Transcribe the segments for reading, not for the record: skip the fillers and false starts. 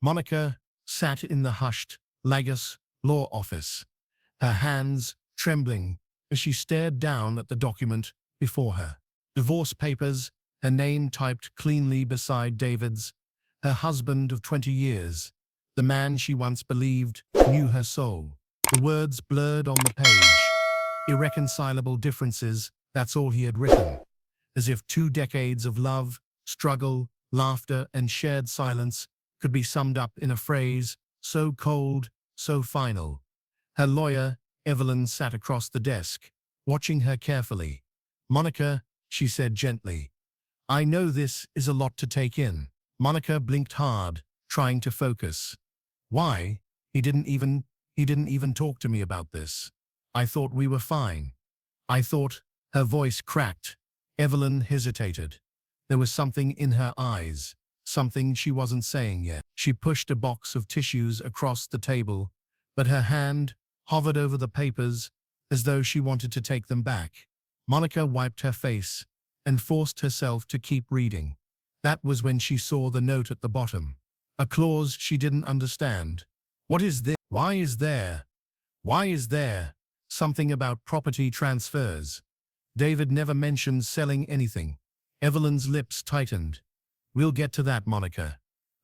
Monica sat in the hushed Lagos law office, her hands trembling as she stared down at the document before her. Divorce papers, her name typed cleanly beside David's, her husband of 20 years, the man she once believed knew her soul. The words blurred on the page. Irreconcilable differences, that's all he had written. As if 2 decades of love, struggle, laughter, and shared silence could be summed up in a phrase so cold, so final. Her lawyer, Evelyn, sat across the desk, watching her carefully. "Monica," she said gently, "I know this is a lot to take in." Monica blinked hard, trying to focus. "Why? He didn't even talk to me about this. I thought we were fine. I thought." Her voice cracked. Evelyn hesitated. There was something in her eyes, something she wasn't saying yet. She pushed a box of tissues across the table, but her hand hovered over the papers as though she wanted to take them back. Monica wiped her face and forced herself to keep reading. That was when she saw the note at the bottom. A clause she didn't understand. What is this? Why is there something about property transfers? David never mentioned selling anything. Evelyn's lips tightened. "We'll get to that, Monica.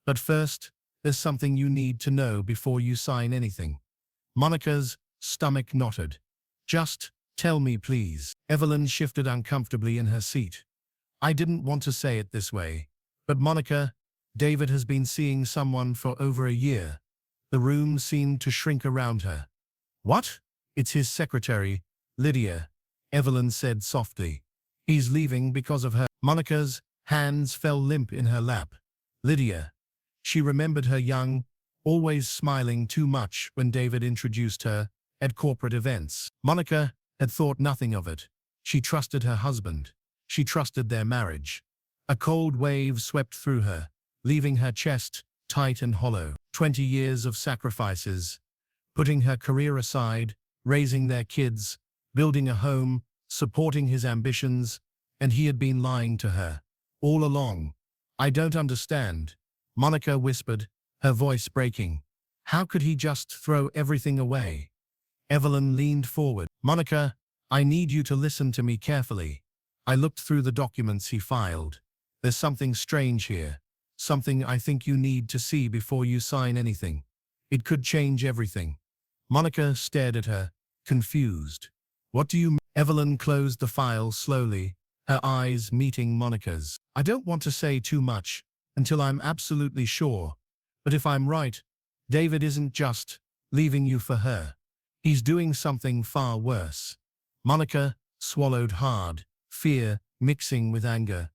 But first, there's something you need to know before you sign anything." Monica's stomach knotted. "Just tell me, please." Evelyn shifted uncomfortably in her seat. "I didn't want to say it this way, but Monica, David has been seeing someone for over a year." The room seemed to shrink around her. "What?" "It's his secretary, Lydia," Evelyn said softly. "He's leaving because of her." Monica's hands fell limp in her lap. Lydia. She remembered her young, always smiling too much when David introduced her at corporate events. Monica had thought nothing of it. She trusted her husband. She trusted their marriage. A cold wave swept through her, leaving her chest tight and hollow. 20 years of sacrifices, putting her career aside, raising their kids, building a home, supporting his ambitions, and he had been lying to her all along. "I don't understand," Monica whispered, her voice breaking. "How could he just throw everything away?" Evelyn leaned forward. "Monica, I need you to listen to me carefully. I looked through the documents he filed. There's something strange here. Something I think you need to see before you sign anything. It could change everything." Monica stared at her, confused. "What do you mean?" Evelyn closed the file slowly, her eyes meeting Monica's. "I don't want to say too much until I'm absolutely sure, but if I'm right, David isn't just leaving you for her. He's doing something far worse." Monica swallowed hard, fear mixing with anger.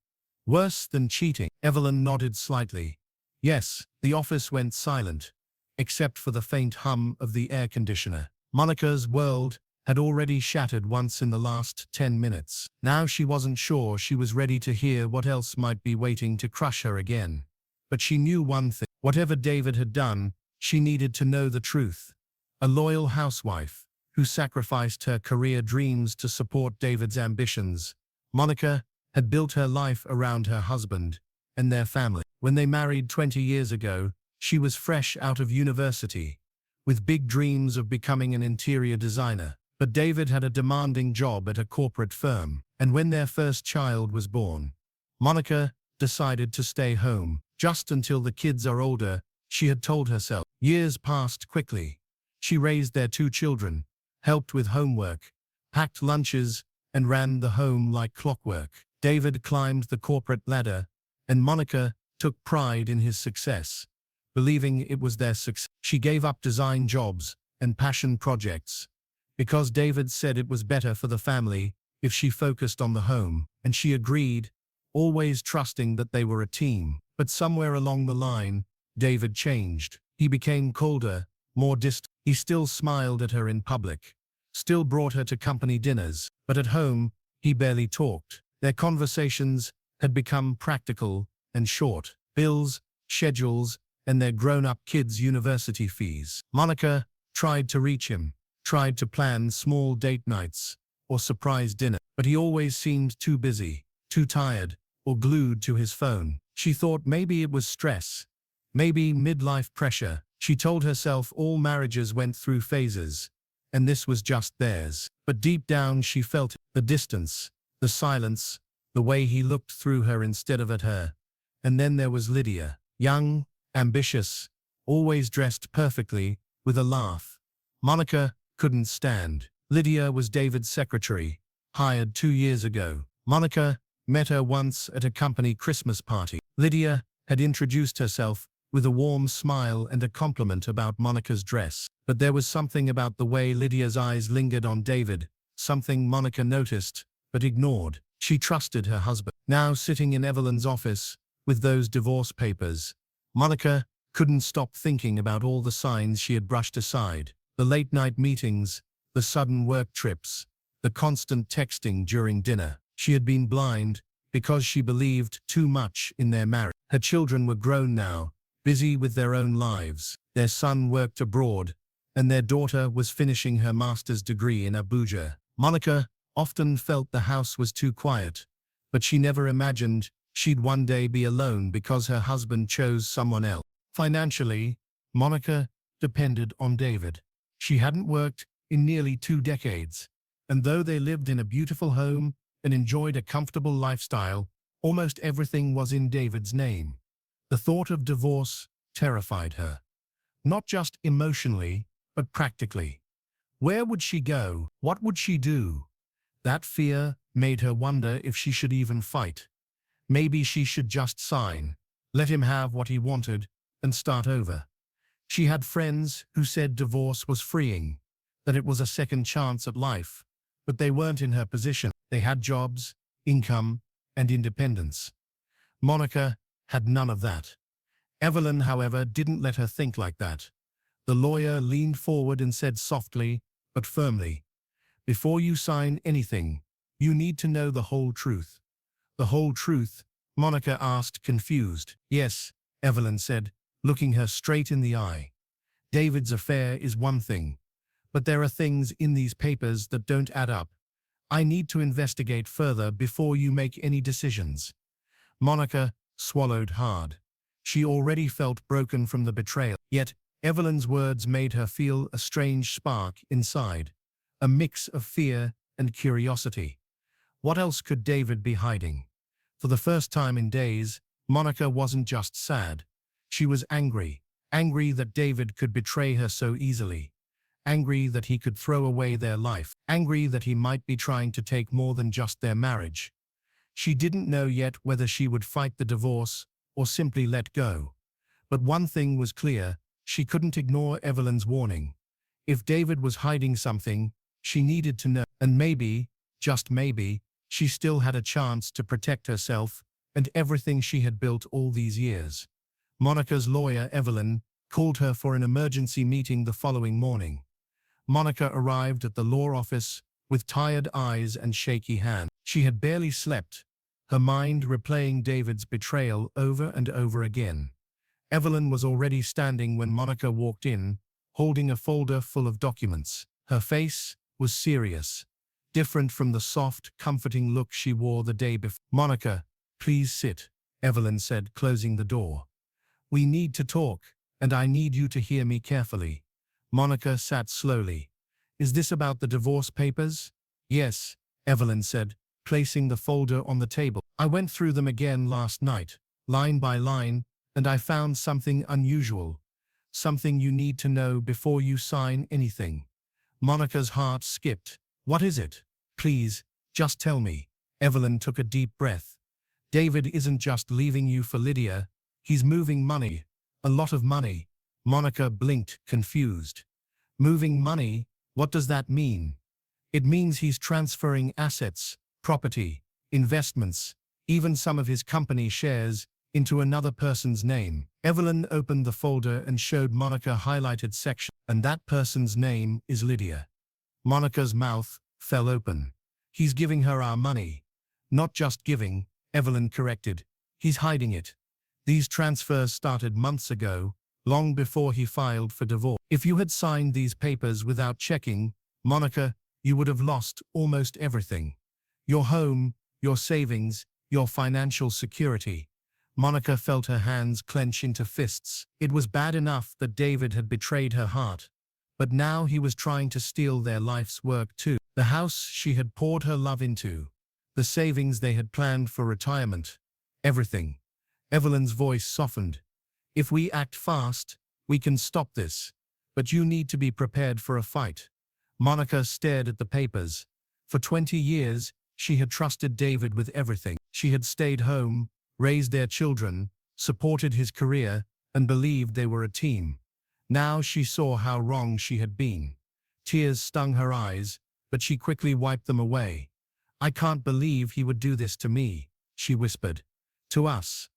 "Worse than cheating?" Evelyn nodded slightly. "Yes." The office went silent, except for the faint hum of the air conditioner. Monica's world had already shattered once in the last 10 minutes. Now she wasn't sure she was ready to hear what else might be waiting to crush her again. But she knew one thing. Whatever David had done, she needed to know the truth. A loyal housewife, who sacrificed her career dreams to support David's ambitions. Monica had built her life around her husband and their family. When they married 20 years ago, she was fresh out of university, with big dreams of becoming an interior designer. But David had a demanding job at a corporate firm, and when their first child was born, Monica decided to stay home. Just until the kids are older, she had told herself. Years passed quickly. She raised their 2 children, helped with homework, packed lunches, and ran the home like clockwork. David climbed the corporate ladder, and Monica took pride in his success, believing it was their success. She gave up design jobs and passion projects, because David said it was better for the family if she focused on the home, and she agreed, always trusting that they were a team. But somewhere along the line, David changed. He became colder, more distant. He still smiled at her in public, still brought her to company dinners, but at home, he barely talked. Their conversations had become practical and short. Bills, schedules, and their grown-up kids' university fees. Monica tried to reach him, tried to plan small date nights or surprise dinner, but he always seemed too busy, too tired, or glued to his phone. She thought maybe it was stress, Maybe midlife pressure. She told herself all marriages went through phases, and this was just theirs. But deep down she felt the distance, the silence, the way he looked through her instead of at her. And then there was Lydia, young, ambitious, always dressed perfectly, with a laugh. Monica couldn't stand. Lydia was David's secretary, hired 2 years ago. Monica met her once at a company Christmas party. Lydia had introduced herself with a warm smile and a compliment about Monica's dress. But there was something about the way Lydia's eyes lingered on David, something Monica noticed, but ignored. She trusted her husband. Now sitting in Evelyn's office, with those divorce papers, Monica couldn't stop thinking about all the signs she had brushed aside. The late-night meetings, the sudden work trips, the constant texting during dinner. She had been blind because she believed too much in their marriage. Her children were grown now, busy with their own lives. Their son worked abroad, and their daughter was finishing her master's degree in Abuja. Monica often felt the house was too quiet, but she never imagined she'd one day be alone because her husband chose someone else. Financially, Monica depended on David. She hadn't worked in nearly 2 decades, and though they lived in a beautiful home and enjoyed a comfortable lifestyle, almost everything was in David's name. The thought of divorce terrified her, not just emotionally, but practically. Where would she go? What would she do? That fear made her wonder if she should even fight. Maybe she should just sign, let him have what he wanted, and start over. She had friends who said divorce was freeing, that it was a second chance at life, but they weren't in her position. They had jobs, income, and independence. Monica had none of that. Evelyn, however, didn't let her think like that. The lawyer leaned forward and said softly, but firmly, "Before you sign anything, you need to know the whole truth." "The whole truth?" Monica asked, confused. "Yes," Evelyn said, looking her straight in the eye. "David's affair is one thing, but there are things in these papers that don't add up. I need to investigate further before you make any decisions." Monica swallowed hard. She already felt broken from the betrayal. Yet Evelyn's words made her feel a strange spark inside, a mix of fear and curiosity. What else could David be hiding? For the first time in days, Monica wasn't just sad. She was angry. Angry that David could betray her so easily. Angry that he could throw away their life. Angry that he might be trying to take more than just their marriage. She didn't know yet whether she would fight the divorce or simply let go. But one thing was clear, she couldn't ignore Evelyn's warning. If David was hiding something, she needed to know. And maybe, just maybe, she still had a chance to protect herself and everything she had built all these years. Monica's lawyer, Evelyn, called her for an emergency meeting the following morning. Monica arrived at the law office with tired eyes and shaky hands. She had barely slept, her mind replaying David's betrayal over and over again. Evelyn was already standing when Monica walked in, holding a folder full of documents. Her face was serious, different from the soft, comforting look she wore the day before. "Monica, please sit," Evelyn said, closing the door. "We need to talk, and I need you to hear me carefully." Monica sat slowly. "Is this about the divorce papers?" "Yes," Evelyn said, placing the folder on the table. "I went through them again last night, line by line, and I found something unusual. Something you need to know before you sign anything." Monica's heart skipped. "What is it? Please, just tell me." Evelyn took a deep breath. "David isn't just leaving you for Lydia. He's moving money. A lot of money." Monica blinked, confused. "Moving money? What does that mean?" "It means he's transferring assets, property, investments, even some of his company shares, into another person's name." Evelyn opened the folder and showed Monica a highlighted section. "And that person's name is Lydia." Monica's mouth fell open. "He's giving her our money." "Not just giving," Evelyn corrected. "He's hiding it. These transfers started months ago, long before he filed for divorce. If you had signed these papers without checking, Monica, you would have lost almost everything. Your home, your savings, your financial security." Monica felt her hands clench into fists. It was bad enough that David had betrayed her heart, but now he was trying to steal their life's work too. The house she had poured her love into, the savings they had planned for retirement, everything. Evelyn's voice softened. If we act fast, we can stop this. But you need to be prepared for a fight. Monica stared at the papers. For 20 years, she had trusted David with everything. She had stayed home, raised their children, supported his career, and believed they were a team. Now she saw how wrong she had been. Tears stung her eyes, but she quickly wiped them away. I can't believe he would do this to me, she whispered. To us.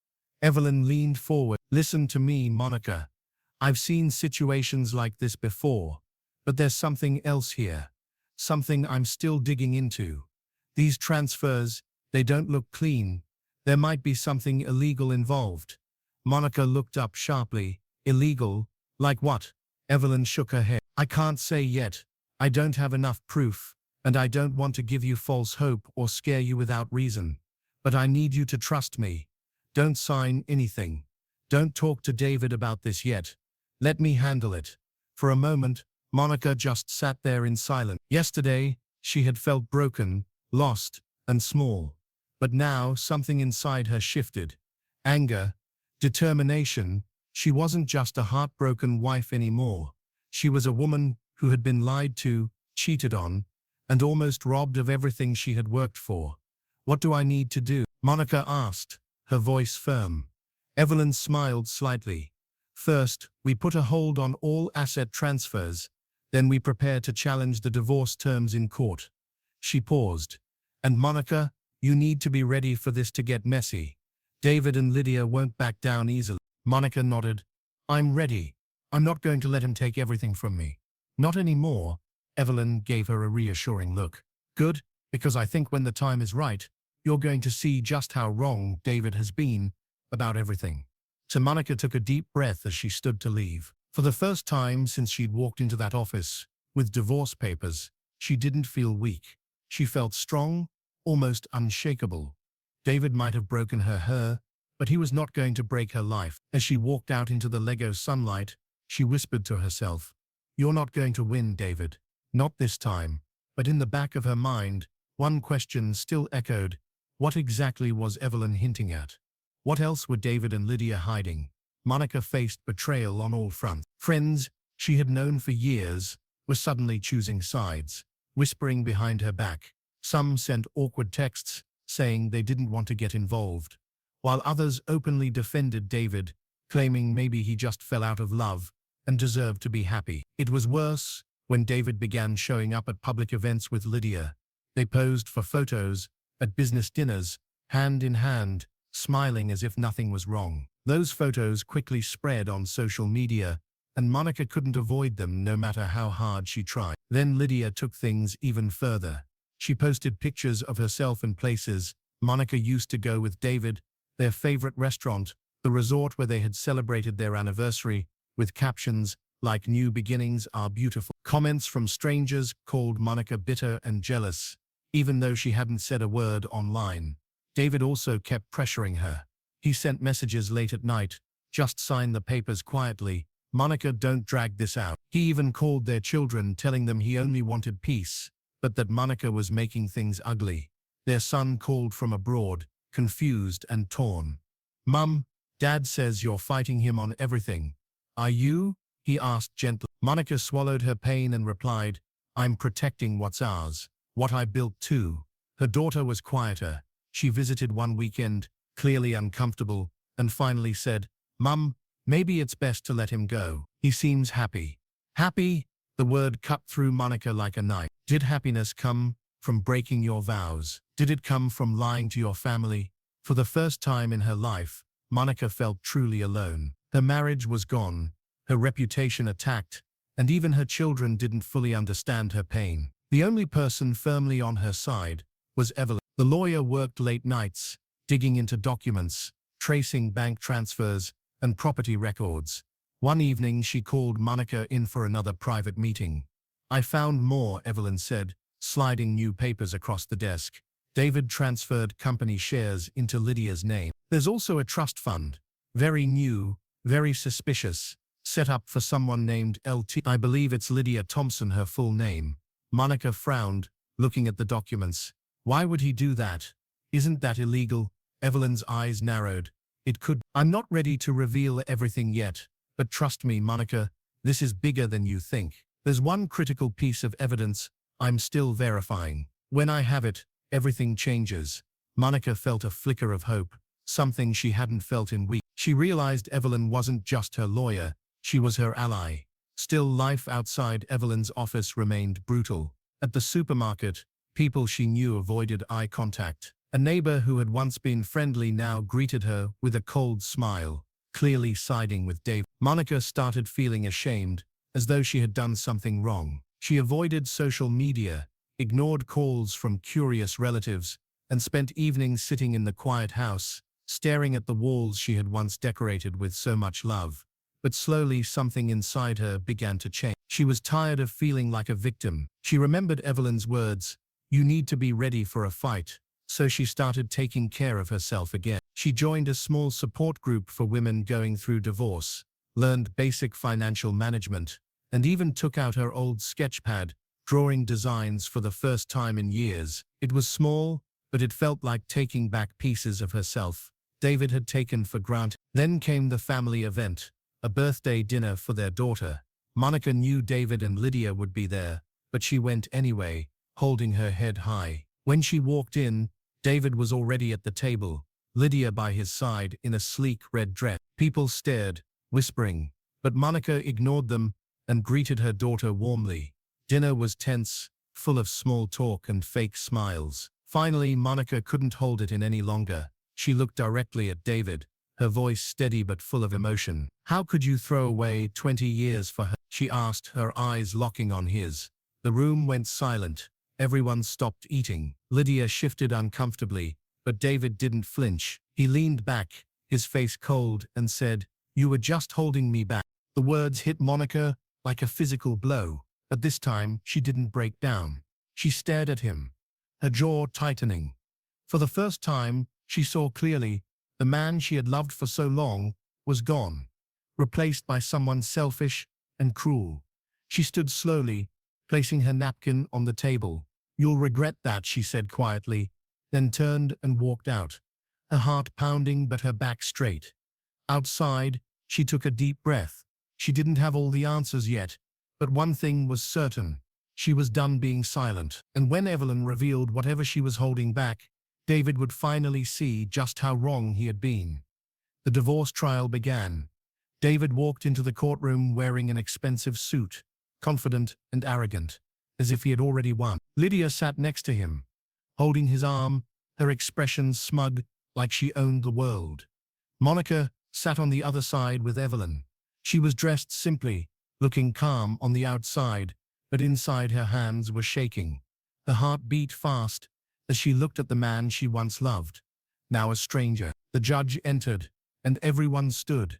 Evelyn leaned forward. Listen to me, Monica. I've seen situations like this before, but there's something else here. Something I'm still digging into. These transfers, they don't look clean. There might be something illegal involved. Monica looked up sharply. Illegal? Like what? Evelyn shook her head. I can't say yet. I don't have enough proof, and I don't want to give you false hope or scare you without reason. But I need you to trust me. Don't sign anything. Don't talk to David about this yet. Let me handle it. For a moment, Monica just sat there in silence. Yesterday, she had felt broken, lost, and small. But now something inside her shifted. Anger, determination. She wasn't just a heartbroken wife anymore. She was a woman who had been lied to, cheated on, and almost robbed of everything she had worked for. What do I need to do? Monica asked, her voice firm. Evelyn smiled slightly. First, we put a hold on all asset transfers. Then we prepare to challenge the divorce terms in court. She paused. And Monica, you need to be ready for this to get messy. David and Lydia won't back down easily. Monica nodded. I'm ready. I'm not going to let him take everything from me. Not anymore. Evelyn gave her a reassuring look. Good, because I think when the time is right, you're going to see just how wrong David has been about everything. So Monica took a deep breath as she stood to leave. For the first time since she'd walked into that office with divorce papers, she didn't feel weak. She felt strong, almost unshakable. David might have broken her, but he was not going to break her life. As she walked out into the Lego sunlight, she whispered to herself, "You're not going to win, David. Not this time." But in the back of her mind, one question still echoed. What exactly was Evelyn hinting at? What else were David and Lydia hiding? Monica faced betrayal on all fronts. Friends she had known for years were suddenly choosing sides, whispering behind her back. Some sent awkward texts saying they didn't want to get involved, while others openly defended David, claiming maybe he just fell out of love and deserved to be happy. It was worse when David began showing up at public events with Lydia. They posed for photos at business dinners, hand in hand, smiling as if nothing was wrong. Those photos quickly spread on social media, and Monica couldn't avoid them no matter how hard she tried. Then Lydia took things even further. She posted pictures of herself in places Monica used to go with David, their favorite restaurant, the resort where they had celebrated their anniversary, with captions like "New beginnings are beautiful." Comments from strangers called Monica bitter and jealous, even though she hadn't said a word online. David also kept pressuring her. He sent messages late at night, "Just sign the papers quietly. Monica, don't drag this out." He even called their children, telling them he only wanted peace, but that Monica was making things ugly. Their son called from abroad, confused and torn. "Mum, Dad says you're fighting him on everything. Are you?" he asked gently. Monica swallowed her pain and replied, "I'm protecting what's ours, what I built too." Her daughter was quieter. She visited one weekend, clearly uncomfortable, and finally said, "Mum, maybe it's best to let him go. He seems happy." Happy? The word cut through Monica like a knife. Did happiness come from breaking your vows? Did it come from lying to your family? For the first time in her life, Monica felt truly alone. Her marriage was gone, her reputation attacked, and even her children didn't fully understand her pain. The only person firmly on her side was Evelyn. The lawyer worked late nights, digging into documents, tracing bank transfers, and property records. One evening she called Monica in for another private meeting. "I found more," Evelyn said, sliding new papers across the desk. David transferred company shares into Lydia's name. There's also a trust fund, very new, very suspicious, set up for someone named LT. I believe it's Lydia Thompson, her full name. Monica frowned, looking at the documents. Why would he do that? Isn't that illegal? Evelyn's eyes narrowed. It could. I'm not ready to reveal everything yet, but trust me, Monica, this is bigger than you think. There's one critical piece of evidence I'm still verifying. When I have it, everything changes. Monica felt a flicker of hope, something she hadn't felt in weeks. She realized Evelyn wasn't just her lawyer, she was her ally. Still, life outside Evelyn's office remained brutal. At the supermarket, people she knew avoided eye contact. A neighbor who had once been friendly now greeted her with a cold smile, clearly siding with Dave. Monica started feeling ashamed, as though she had done something wrong. She avoided social media, ignored calls from curious relatives, and spent evenings sitting in the quiet house, staring at the walls she had once decorated with so much love. But slowly something inside her began to change. She was tired of feeling like a victim. She remembered Evelyn's words, "You need to be ready for a fight." So she started taking care of herself again. She joined a small support group for women going through divorce, learned basic financial management, and even took out her old sketchpad, drawing designs for the first time in years. It was small, but it felt like taking back pieces of herself David had taken for granted. Then came the family event, a birthday dinner for their daughter. Monica knew David and Lydia would be there, but she went anyway, holding her head high. When she walked in, David was already at the table, Lydia by his side in a sleek red dress. People stared, whispering, but Monica ignored them and greeted her daughter warmly. Dinner was tense, full of small talk and fake smiles. Finally, Monica couldn't hold it in any longer. She looked directly at David, her voice steady but full of emotion. "How could you throw away 20 years for her?" she asked, her eyes locking on his. The room went silent. Everyone stopped eating. Lydia shifted uncomfortably, but David didn't flinch. He leaned back, his face cold, and said, "You were just holding me back." The words hit Monica like a physical blow, but this time she didn't break down. She stared at him, her jaw tightening. For the first time, she saw clearly, the man she had loved for so long was gone, replaced by someone selfish and cruel. She stood slowly, placing her napkin on the table. "You'll regret that," she said quietly, then turned and walked out, her heart pounding but her back straight. Outside, she took a deep breath. She didn't have all the answers yet, but one thing was certain. She was done being silent. And when Evelyn revealed whatever she was holding back, David would finally see just how wrong he had been. The divorce trial began. David walked into the courtroom wearing an expensive suit, confident and arrogant, as if he had already won. Lydia sat next to him, holding his arm, her expression smug, like she owned the world. Monica sat on the other side with Evelyn. She was dressed simply, looking calm on the outside, but inside her hands were shaking. Her heart beat fast as she looked at the man she once loved, now a stranger. The judge entered, and everyone stood.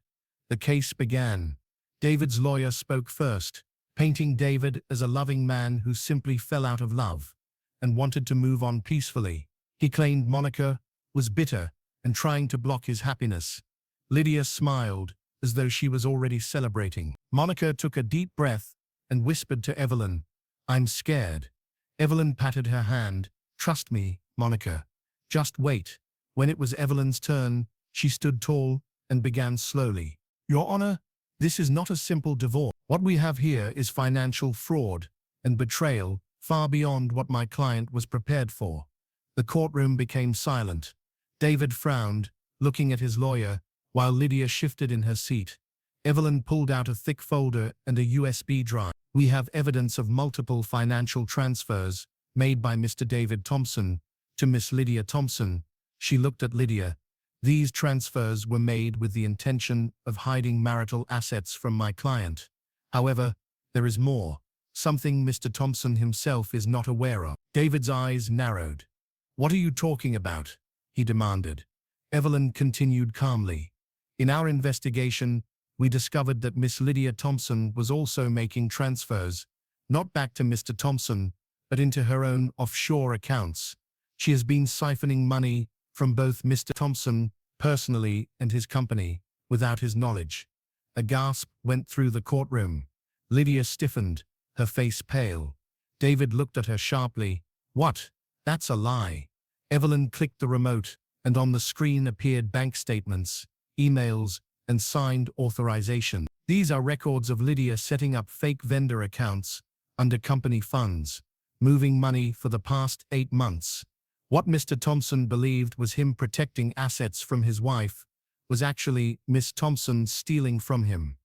The case began. David's lawyer spoke first, painting David as a loving man who simply fell out of love and wanted to move on peacefully. He claimed Monica was bitter and trying to block his happiness. Lydia smiled, as though she was already celebrating. Monica took a deep breath and whispered to Evelyn, "I'm scared." Evelyn patted her hand. "Trust me, Monica. Just wait." When it was Evelyn's turn, she stood tall and began slowly. "Your Honor, this is not a simple divorce. What we have here is financial fraud and betrayal far beyond what my client was prepared for." The courtroom became silent. David frowned, looking at his lawyer, while Lydia shifted in her seat. Evelyn pulled out a thick folder and a USB drive. "We have evidence of multiple financial transfers made by Mr. David Thompson to Miss Lydia Thompson." She looked at Lydia. "These transfers were made with the intention of hiding marital assets from my client. However, there is more, something Mr. Thompson himself is not aware of." David's eyes narrowed. "What are you talking about?" he demanded. Evelyn continued calmly. "In our investigation, we discovered that Miss Lydia Thompson was also making transfers, not back to Mr. Thompson, but into her own offshore accounts. She has been siphoning money from both Mr. Thompson personally and his company without his knowledge. A gasp went through the courtroom. Lydia stiffened, her face pale. David looked at her sharply. What? That's a lie. Evelyn clicked the remote, and on the screen appeared bank statements, emails, and signed authorization. These are records of Lydia setting up fake vendor accounts under company funds, moving money for the past 8 months. What Mr. Thompson believed was him protecting assets from his wife was actually Miss Thompson stealing from him.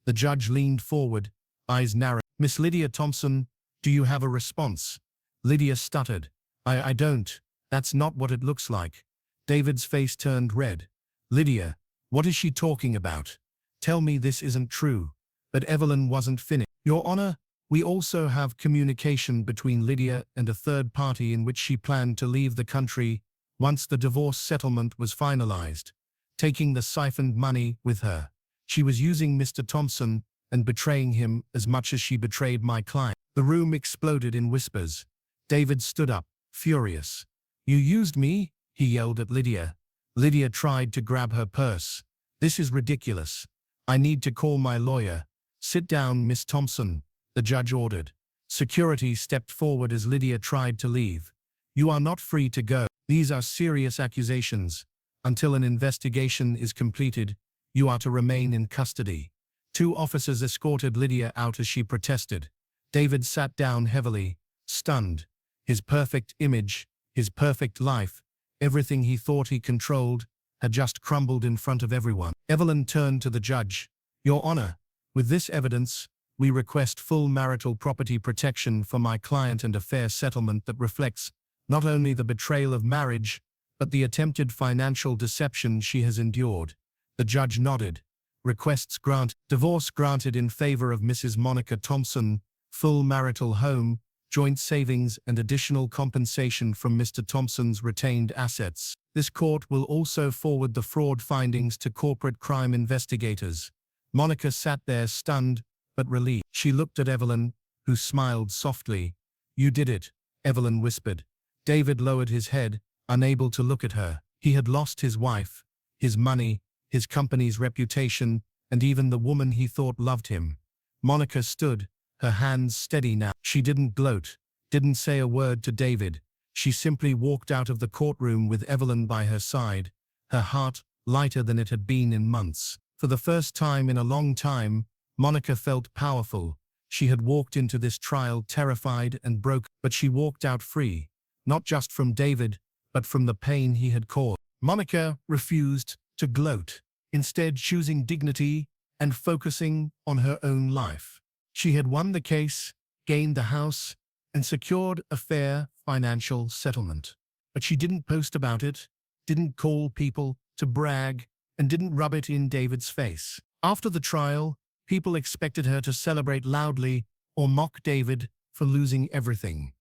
The judge leaned forward, eyes narrowed. Miss Lydia Thompson, do you have a response? Lydia stuttered. I don't. That's not what it looks like. David's face turned red. Lydia, what is she talking about? Tell me this isn't true. But Evelyn wasn't finished. Your Honor, we also have communication between Lydia and a third party in which she planned to leave the country once the divorce settlement was finalized, taking the siphoned money with her. She was using Mr. Thompson and betraying him as much as she betrayed my client. The room exploded in whispers. David stood up, furious. You used me? He yelled at Lydia. Lydia tried to grab her purse. This is ridiculous. I need to call my lawyer. Sit down, Miss Thompson, the judge ordered. Security stepped forward as Lydia tried to leave. You are not free to go. These are serious accusations. Until an investigation is completed, you are to remain in custody. 2 officers escorted Lydia out as she protested. David sat down heavily, stunned. His perfect image, his perfect life, everything he thought he controlled, had just crumbled in front of everyone. Evelyn turned to the judge. Your Honor, with this evidence, we request full marital property protection for my client and a fair settlement that reflects not only the betrayal of marriage, but the attempted financial deception she has endured. The judge nodded. Requests grant. Divorce granted in favor of Mrs. Monica Thompson, full marital home, joint savings and additional compensation from Mr. Thompson's retained assets. This court will also forward the fraud findings to corporate crime investigators. Monica sat there stunned, but relieved. She looked at Evelyn, who smiled softly. You did it, Evelyn whispered. David lowered his head, unable to look at her. He had lost his wife, his money, his company's reputation, and even the woman he thought loved him. Monica stood, her hands steady now. She didn't gloat, didn't say a word to David. She simply walked out of the courtroom with Evelyn by her side, her heart lighter than it had been in months. For the first time in a long time, Monica felt powerful. She had walked into this trial terrified and broken, but she walked out free, not just from David, but from the pain he had caused. Monica refused to gloat, instead choosing dignity and focusing on her own life. She had won the case, gained the house, and secured a fair financial settlement. But she didn't post about it, didn't call people to brag, and didn't rub it in David's face. After the trial, people expected her to celebrate loudly or mock David for losing everything.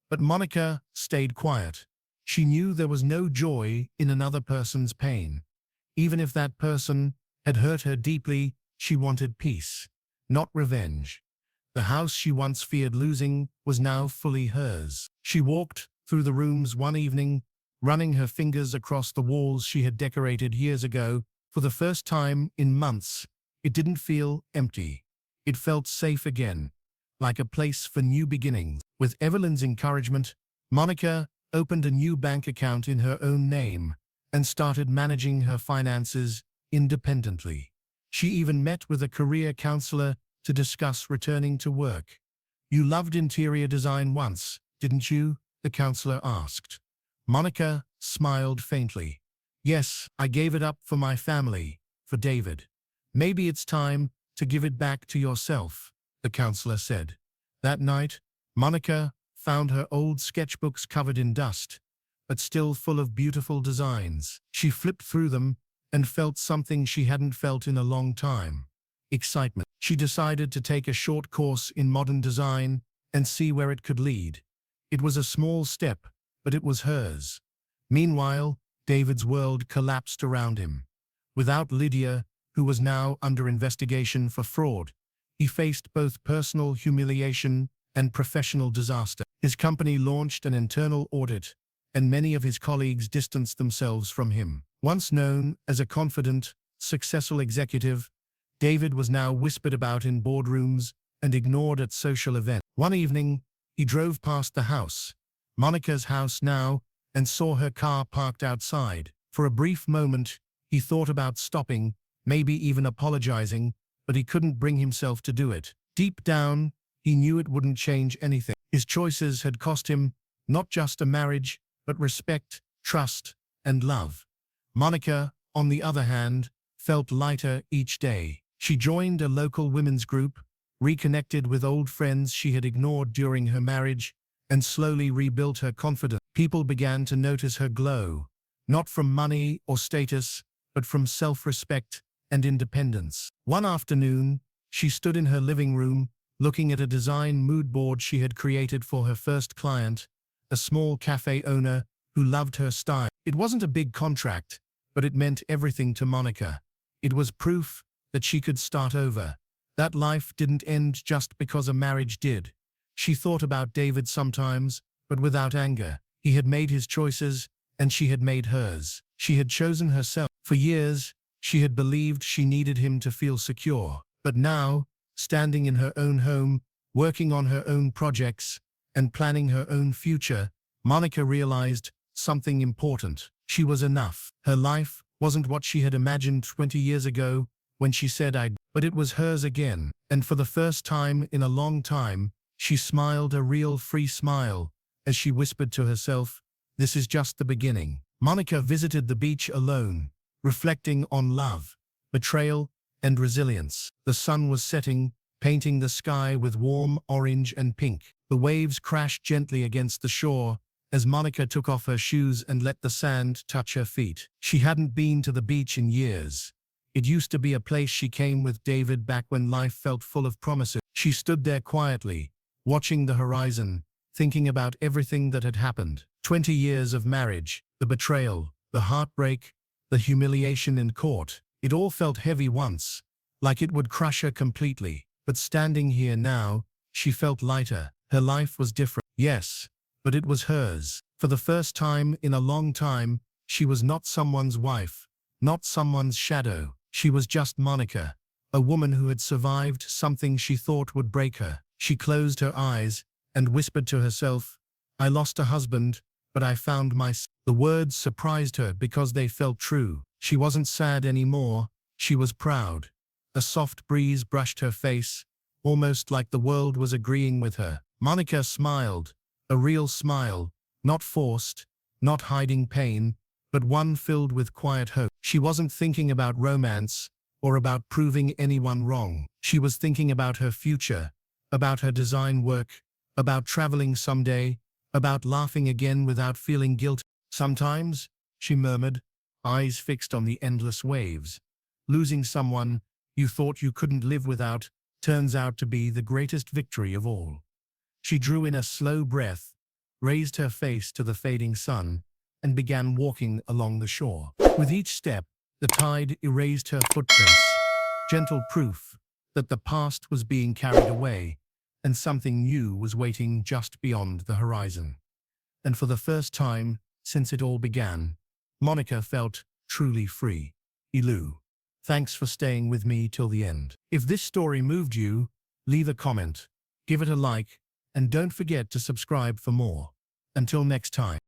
But Monica stayed quiet. She knew there was no joy in another person's pain. Even if that person had hurt her deeply, she wanted peace, not revenge. The house she once feared losing was now fully hers. She walked through the rooms one evening, running her fingers across the walls she had decorated years ago. For the first time in months, it didn't feel empty. It felt safe again, like a place for new beginnings. With Evelyn's encouragement, Monica opened a new bank account in her own name and started managing her finances independently. She even met with a career counselor to discuss returning to work. You loved interior design once, didn't you? The counselor asked. Monica smiled faintly. Yes, I gave it up for my family, for David. Maybe it's time to give it back to yourself, the counselor said. That night, Monica found her old sketchbooks covered in dust, but still full of beautiful designs. She flipped through them and felt something she hadn't felt in a long time. Excitement. She decided to take a short course in modern design and see where it could lead. It was a small step, but it was hers. Meanwhile, David's world collapsed around him. Without Lydia, who was now under investigation for fraud, he faced both personal humiliation and professional disaster. His company launched an internal audit, and many of his colleagues distanced themselves from him. Once known as a confident, successful executive, David was now whispered about in boardrooms and ignored at social events. One evening, he drove past the house, Monica's house now, and saw her car parked outside. For a brief moment, he thought about stopping, maybe even apologizing, but he couldn't bring himself to do it. Deep down, he knew it wouldn't change anything. His choices had cost him not just a marriage, but respect, trust, and love. Monica, on the other hand, felt lighter each day. She joined a local women's group, reconnected with old friends she had ignored during her marriage, and slowly rebuilt her confidence. People began to notice her glow, not from money or status, but from self-respect and independence. One afternoon, she stood in her living room, looking at a design mood board she had created for her first client, a small cafe owner who loved her style. It wasn't a big contract, but it meant everything to Monica. It was proof that she could start over. That life didn't end just because a marriage did. She thought about David sometimes, but without anger. He had made his choices, and she had made hers. She had chosen herself. For years, she had believed she needed him to feel secure. But now, standing in her own home, working on her own projects, and planning her own future, Monica realized something important. She was enough. Her life wasn't what she had imagined 20 years ago when she said but it was hers again. And for the first time in a long time, she smiled a real free smile as she whispered to herself, "This is just the beginning." Monica visited the beach alone, reflecting on love, betrayal, and resilience. The sun was setting, painting the sky with warm orange and pink. The waves crashed gently against the shore as Monica took off her shoes and let the sand touch her feet. She hadn't been to the beach in years. It used to be a place she came with David back when life felt full of promises. She stood there quietly, watching the horizon, thinking about everything that had happened. 20 years of marriage, the betrayal, the heartbreak, the humiliation in court. It all felt heavy once, like it would crush her completely. But standing here now, she felt lighter. Her life was different. Yes, but it was hers. For the first time in a long time, she was not someone's wife, not someone's shadow. She was just Monica, a woman who had survived something she thought would break her. She closed her eyes and whispered to herself, "I lost a husband, but I found my son." The words surprised her because they felt true. She wasn't sad anymore, she was proud. A soft breeze brushed her face, almost like the world was agreeing with her. Monica smiled, a real smile, not forced, not hiding pain, but one filled with quiet hope. She wasn't thinking about romance or about proving anyone wrong. She was thinking about her future, about her design work, about traveling someday, about laughing again without feeling guilty. "Sometimes," she murmured, eyes fixed on the endless waves, "losing someone you thought you couldn't live without turns out to be the greatest victory of all." She drew in a slow breath, raised her face to the fading sun, and began walking along the shore. With each step, the tide erased her footprints, gentle proof that the past was being carried away, and something new was waiting just beyond the horizon. And for the first time since it all began, Monica felt truly free. Ilu. Thanks for staying with me till the end. If this story moved you, leave a comment, give it a like, and don't forget to subscribe for more. Until next time.